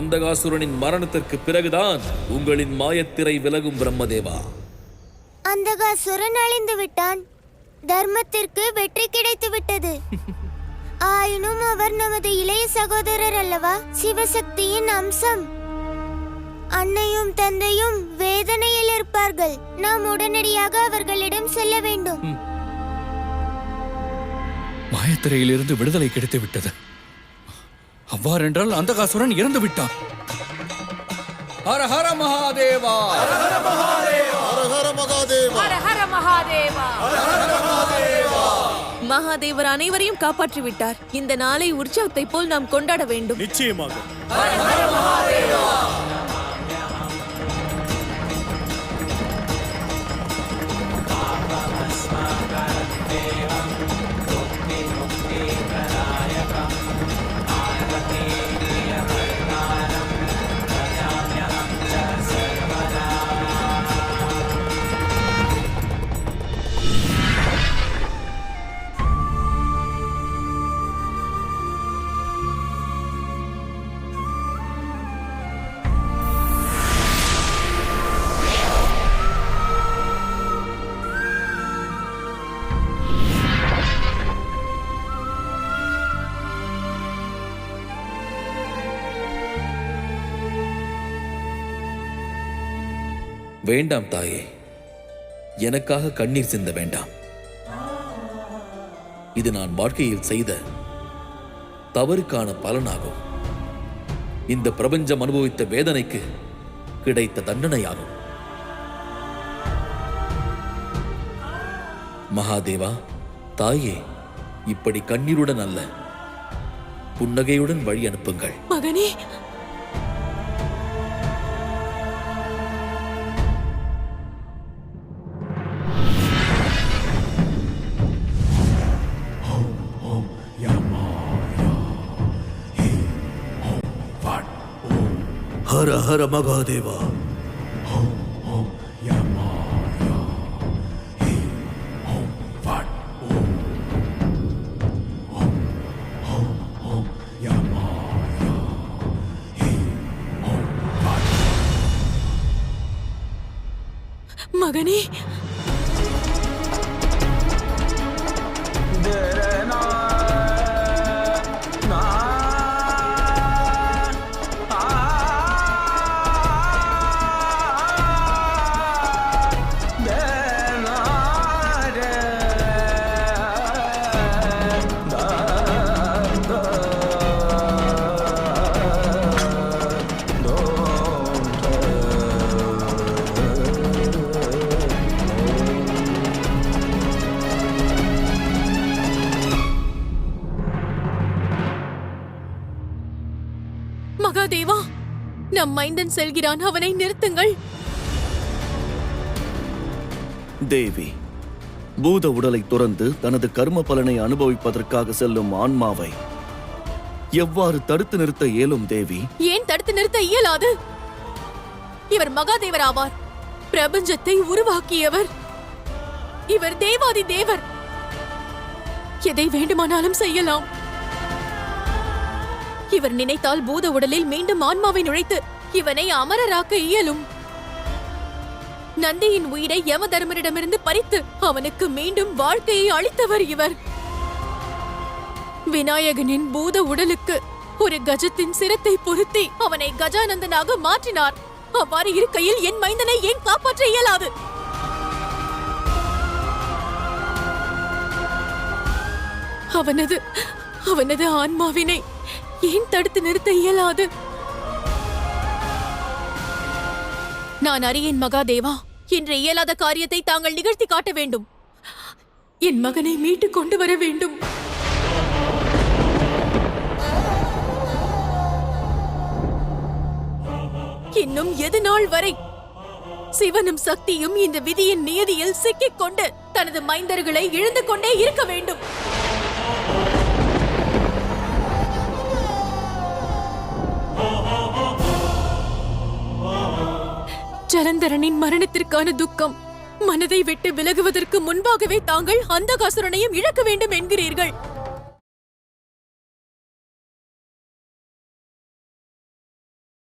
அந்தகாசுரனின் மரணத்திற்கு பிறகுதான் உங்களின் மாயத்திரை விலகும் பிரம்மதேவா. அந்தகாசுரன் அழிந்து விட்டான். தர்மத்திற்கு வெற்றி கிடைத்து விட்டது. ஆயினும் அவர் நமது இளைய சகோதரர் அல்லவா, சிவசக்தியின் அம்சம். அன்னையும் தந்தையும் வேதனையில் இருப்பார்கள். நாம் உடனடியாக அவர்களிடம் செல்ல வேண்டும். மாயத்திரையிலிருந்து விடுதலை கிடைத்து விட்டது. அவ்வாறென்றால் அந்தகாசுரன் இறந்து விட்டான். ஹர ஹர மகாதேவா, ஹர ஹர மகாதேவா, ஹர ஹர மகாதேவா, ஹர ஹர மகாதேவா, ஹர ஹர மகாதேவா. மகாதேவர் அனைவரையும் காப்பாற்றி விட்டார். இந்த நாளை உற்சவத்தை போல் நாம் கொண்டாட வேண்டும். நிச்சயமாக. ஹர ஹர மகாதேவா. வேண்டாம் தாயே, எனக்காக கண்ணீர் சிந்த வேண்டாம். இது நான் வாழ்க்கையில் செய்த தவறுக்கான பலனாகும். இந்த பிரபஞ்சம் அனுபவித்த வேதனைக்கு கிடைத்த தண்டனையாகும். மகாதேவா, தாயே, இப்படி கண்ணீருடன் அல்ல, புன்னகையுடன் வழி அனுப்புங்கள். மகனே, ஹர ஹர மகாதேவா. மகனே, மகாதேவா, நம் மைந்தன் செல்கிறான். அவனை நிறுத்துங்கள். தேவி, பூத உடலை துறந்து தனது கர்ம பலனை அனுபவிப்பதற்காக செல்லும் ஆன்மாவை எவ்வாறு தடுத்து நிறுத்த இயலும் தேவி? ஏன் தடுத்து நிறுத்த இயலாது? இவர் மகாதேவர் ஆவார். பிரபஞ்சத்தை உருவாக்கியவர். இவர் தேவாதி தேவர். எதை வேண்டுமானாலும் செய்யலாம். இவர் நினைத்தால் பூத உடலில் மீண்டும் ஆன்மாவை நுழைத்து இவனை அமரராக்க இயலும். நந்தியின் உயிரை யம தர்மரிடமிருந்து பறித்து அவனுக்கு மீண்டும் வாழ்க்கையை அளித்தவர் இவர். விநாயகனின் பூத உடலுக்கு ஒரு கஜத்தின் சிரத்தை பொருத்தி அவனை கஜானந்தனாக மாற்றினார். அவ்வாறு இருக்கையில் என் மைந்தனை ஏன் காப்பாற்ற இயலாது? அவனது ஆன்மாவினை ஏன் தடுத்து நிறுத்த இயலாது? நான் அறியேன் மகாதேவா. இன்று இயலாத காரியத்தை தாங்கள் நிகழ்த்தி காட்ட வேண்டும். என் மகனை மீட்டுக் கொண்டு வர வேண்டும். இன்னும் எது நாள் வரை சிவனும் சக்தியும் இந்த விதியின் நியதியில் சிக்கிக் கொண்டு தனது மைந்தர்களை இழந்து கொண்டே இருக்க வேண்டும். ஜலந்தரனின் மரணத்திற்கான துக்கம் மனதை விட்டு விலகுவதற்கு முன்பாகவே தாங்கள் அந்தகாசுரனையும் இழக்க வேண்டும் என்கிறீர்கள்.